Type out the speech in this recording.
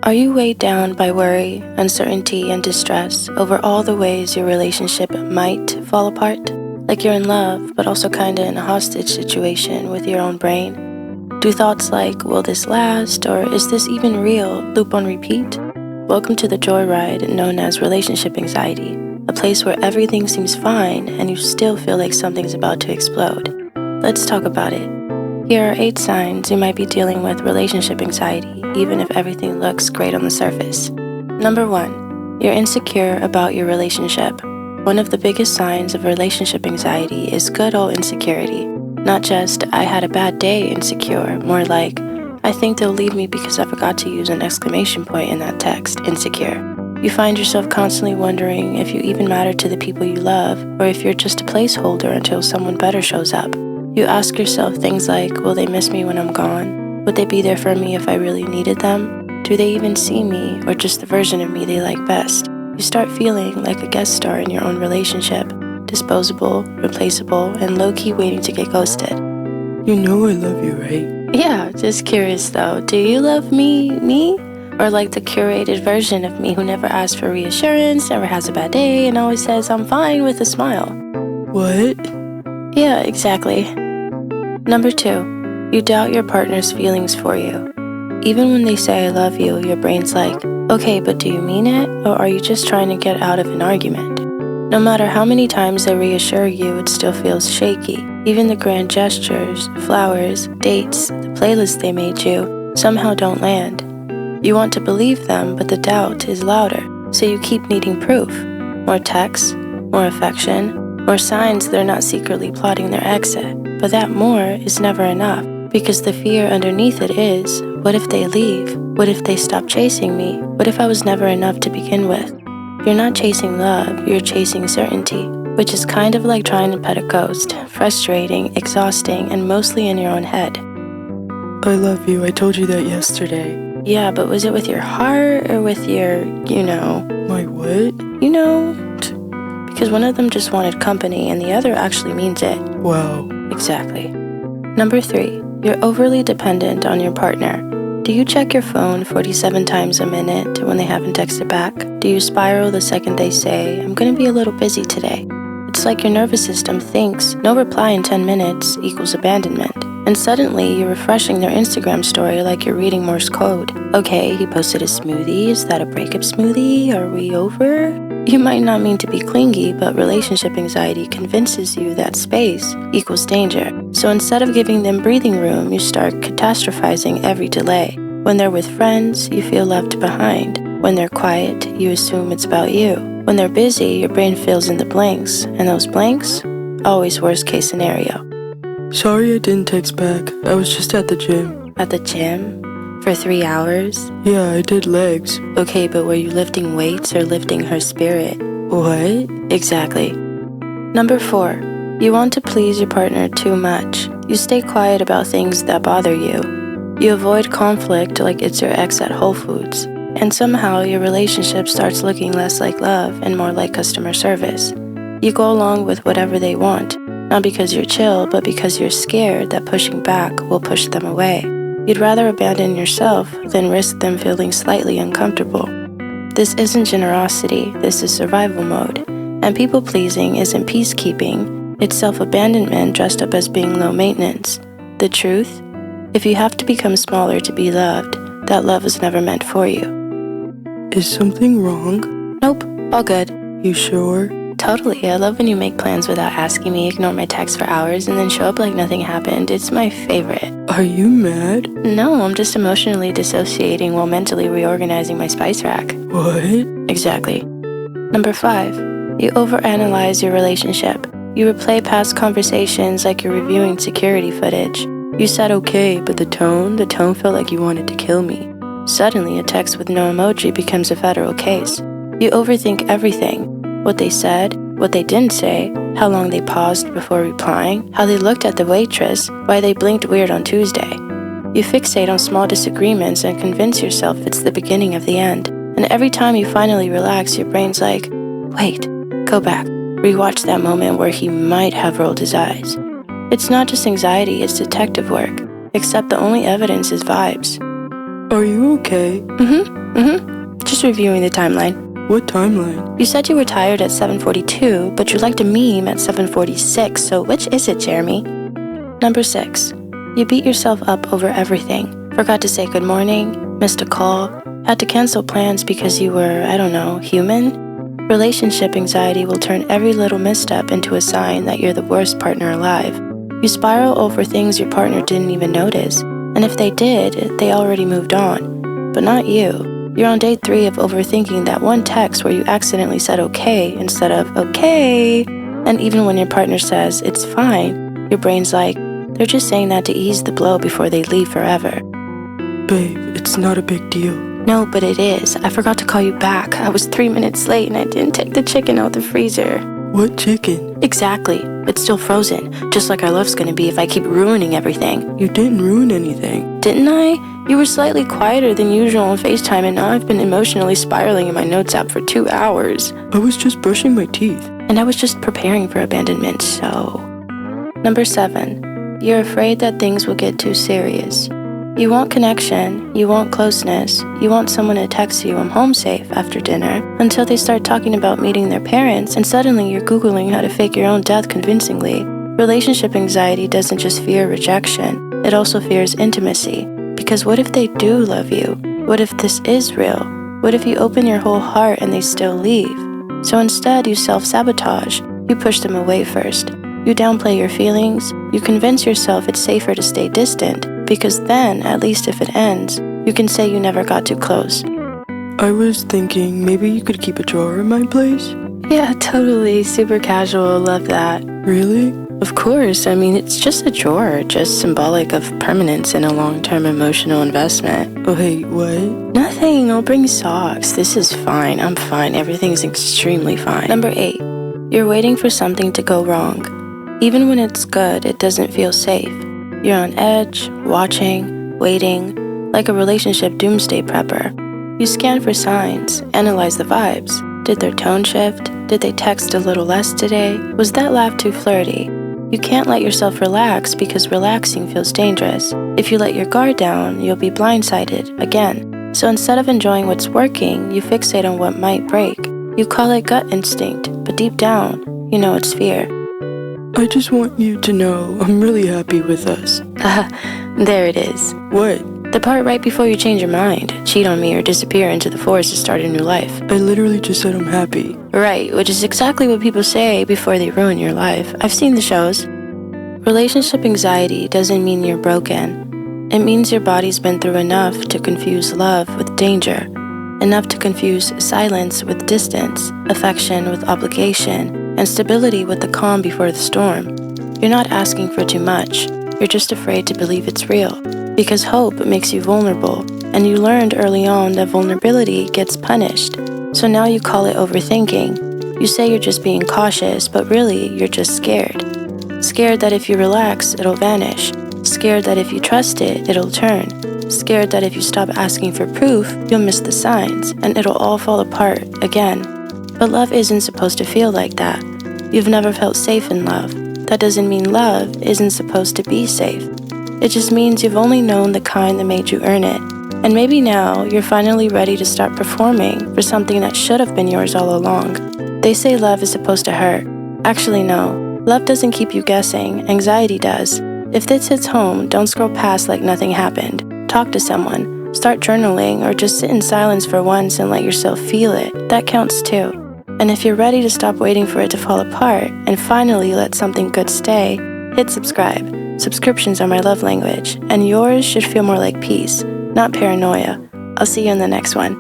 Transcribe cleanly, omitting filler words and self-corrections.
Are you weighed down by worry, uncertainty, and distress over all the ways your relationship might fall apart? Like you're in love, but also kinda in a hostage situation with your own brain? Do thoughts like, will this last, or is this even real, loop on repeat? Welcome to the joyride known as relationship anxiety, a place where everything seems fine and you still feel like something's about to explode. Let's talk about it. Here are 8 signs you might be dealing with relationship anxiety, even if everything looks great on the surface. Number 1, you're insecure about your relationship. One of the biggest signs of relationship anxiety is good old insecurity. Not just, I had a bad day insecure, more like, I think they'll leave me because I forgot to use an exclamation point in that text, insecure. You find yourself constantly wondering if you even matter to the people you love, or if you're just a placeholder until someone better shows up. You ask yourself things like, will they miss me when I'm gone? Would they be there for me if I really needed them? Do they even see me, or just the version of me they like best? You start feeling like a guest star in your own relationship, disposable, replaceable, and low-key waiting to get ghosted. You know I love you, right? Yeah, just curious though, do you love me? Or like the curated version of me who never asks for reassurance, never has a bad day, and always says I'm fine with a smile? What? Yeah, exactly. Number 2, you doubt your partner's feelings for you. Even when they say I love you, your brain's like, okay, but do you mean it? Or are you just trying to get out of an argument? No matter how many times they reassure you, it still feels shaky. Even the grand gestures, flowers, dates, the playlist they made you, somehow don't land. You want to believe them, but the doubt is louder, so you keep needing proof. More texts, more affection, more signs they're not secretly plotting their exit. But that more is never enough, because the fear underneath it is, what if they leave? What if they stop chasing me? What if I was never enough to begin with? You're not chasing love, you're chasing certainty, which is kind of like trying to pet a ghost, frustrating, exhausting, and mostly in your own head. I love you, I told you that yesterday. Yeah, but was it with your heart or with your, My what? Because one of them just wanted company and the other actually means it. Wow. Exactly. Number 3, you're overly dependent on your partner. Do you check your phone 47 times a minute when they haven't texted back? Do you spiral the second they say, I'm gonna be a little busy today? It's like your nervous system thinks no reply in 10 minutes equals abandonment. And suddenly you're refreshing their Instagram story like you're reading Morse code. Okay, he posted a smoothie. Is that a breakup smoothie? Are we over? You might not mean to be clingy, but relationship anxiety convinces you that space equals danger. So instead of giving them breathing room, you start catastrophizing every delay. When they're with friends, you feel left behind. When they're quiet, you assume it's about you. When they're busy, your brain fills in the blanks. And those blanks? Always worst case scenario. Sorry I didn't text back. I was just at the gym. At the gym? For 3 hours? Yeah, I did legs. Okay, but were you lifting weights or lifting her spirit? What? Exactly. Number 4, you want to please your partner too much. You stay quiet about things that bother you. You avoid conflict like it's your ex at Whole Foods. And somehow your relationship starts looking less like love and more like customer service. You go along with whatever they want, not because you're chill, but because you're scared that pushing back will push them away. You'd rather abandon yourself than risk them feeling slightly uncomfortable. This isn't generosity, this is survival mode. And people-pleasing isn't peacekeeping, it's self-abandonment dressed up as being low maintenance. The truth? If you have to become smaller to be loved, that love was never meant for you. Is something wrong? Nope, all good. You sure? Totally, I love when you make plans without asking me, ignore my texts for hours, and then show up like nothing happened. It's my favorite. Are you mad? No, I'm just emotionally dissociating while mentally reorganizing my spice rack. What? Exactly. Number 5, you overanalyze your relationship. You replay past conversations like you're reviewing security footage. You said okay, but the tone felt like you wanted to kill me. Suddenly, a text with no emoji becomes a federal case. You overthink everything. What they said, what they didn't say, how long they paused before replying, how they looked at the waitress, why they blinked weird on Tuesday. You fixate on small disagreements and convince yourself it's the beginning of the end. And every time you finally relax, your brain's like, wait, go back, rewatch that moment where he might have rolled his eyes. It's not just anxiety, it's detective work, except the only evidence is vibes. Are you okay? Just reviewing the timeline. What timeline? You said you were tired at 7:42, but you liked a meme at 7:46, so which is it, Jeremy? Number 6. You beat yourself up over everything. Forgot to say good morning, missed a call, had to cancel plans because you were, human? Relationship anxiety will turn every little misstep into a sign that you're the worst partner alive. You spiral over things your partner didn't even notice, and if they did, they already moved on. But not you. You're on day 3 of overthinking that one text where you accidentally said okay instead of okay. And even when your partner says it's fine, your brain's like, they're just saying that to ease the blow before they leave forever. Babe, it's not a big deal. No, but it is. I forgot to call you back. I was 3 minutes late and I didn't take the chicken out the freezer. What chicken? Exactly. It's still frozen, just like our love's gonna be if I keep ruining everything. You didn't ruin anything. Didn't I? You were slightly quieter than usual on FaceTime, and now I've been emotionally spiraling in my notes app for 2 hours. I was just brushing my teeth. And I was just preparing for abandonment, so... Number 7. You're afraid that things will get too serious. You want connection, you want closeness, you want someone to text you, "I'm home safe," after dinner, until they start talking about meeting their parents, and suddenly you're Googling how to fake your own death convincingly. Relationship anxiety doesn't just fear rejection, it also fears intimacy. Because what if they do love you? What if this is real? What if you open your whole heart and they still leave? So instead, you self-sabotage. You push them away first. You downplay your feelings. You convince yourself it's safer to stay distant, because then, at least if it ends, you can say you never got too close. I was thinking maybe you could keep a drawer in my place? Yeah, totally. Super casual. Love that. Really? Of course. I mean, it's just a drawer, just symbolic of permanence in a long-term emotional investment. Oh, hey, what? Nothing. I'll bring socks. This is fine. I'm fine. Everything's extremely fine. Number 8. You're waiting for something to go wrong. Even when it's good, it doesn't feel safe. You're on edge, watching, waiting, like a relationship doomsday prepper. You scan for signs, analyze the vibes. Did their tone shift? Did they text a little less today? Was that laugh too flirty? You can't let yourself relax because relaxing feels dangerous. If you let your guard down, you'll be blindsided again. So instead of enjoying what's working, you fixate on what might break. You call it gut instinct, but deep down, you know it's fear. I just want you to know I'm really happy with us. There it is. What? The part right before you change your mind, cheat on me or disappear into the forest to start a new life. I literally just said I'm happy. Right, which is exactly what people say before they ruin your life. I've seen the shows. Relationship anxiety doesn't mean you're broken. It means your body's been through enough to confuse love with danger, enough to confuse silence with distance, affection with obligation, and stability with the calm before the storm. You're not asking for too much. You're just afraid to believe it's real. Because hope makes you vulnerable, and you learned early on that vulnerability gets punished. So now you call it overthinking. You say you're just being cautious, but really you're just scared. Scared that if you relax, it'll vanish. Scared that if you trust it, it'll turn. Scared that if you stop asking for proof, you'll miss the signs, and it'll all fall apart again. But love isn't supposed to feel like that. You've never felt safe in love. That doesn't mean love isn't supposed to be safe. It just means you've only known the kind that made you earn it. And maybe now you're finally ready to start performing for something that should have been yours all along. They say love is supposed to hurt. Actually, no. Love doesn't keep you guessing. Anxiety does. If this hits home, don't scroll past like nothing happened. Talk to someone. Start journaling or just sit in silence for once and let yourself feel it. That counts too. And if you're ready to stop waiting for it to fall apart and finally let something good stay, hit subscribe. Subscriptions are my love language, and yours should feel more like peace, not paranoia. I'll see you in the next one.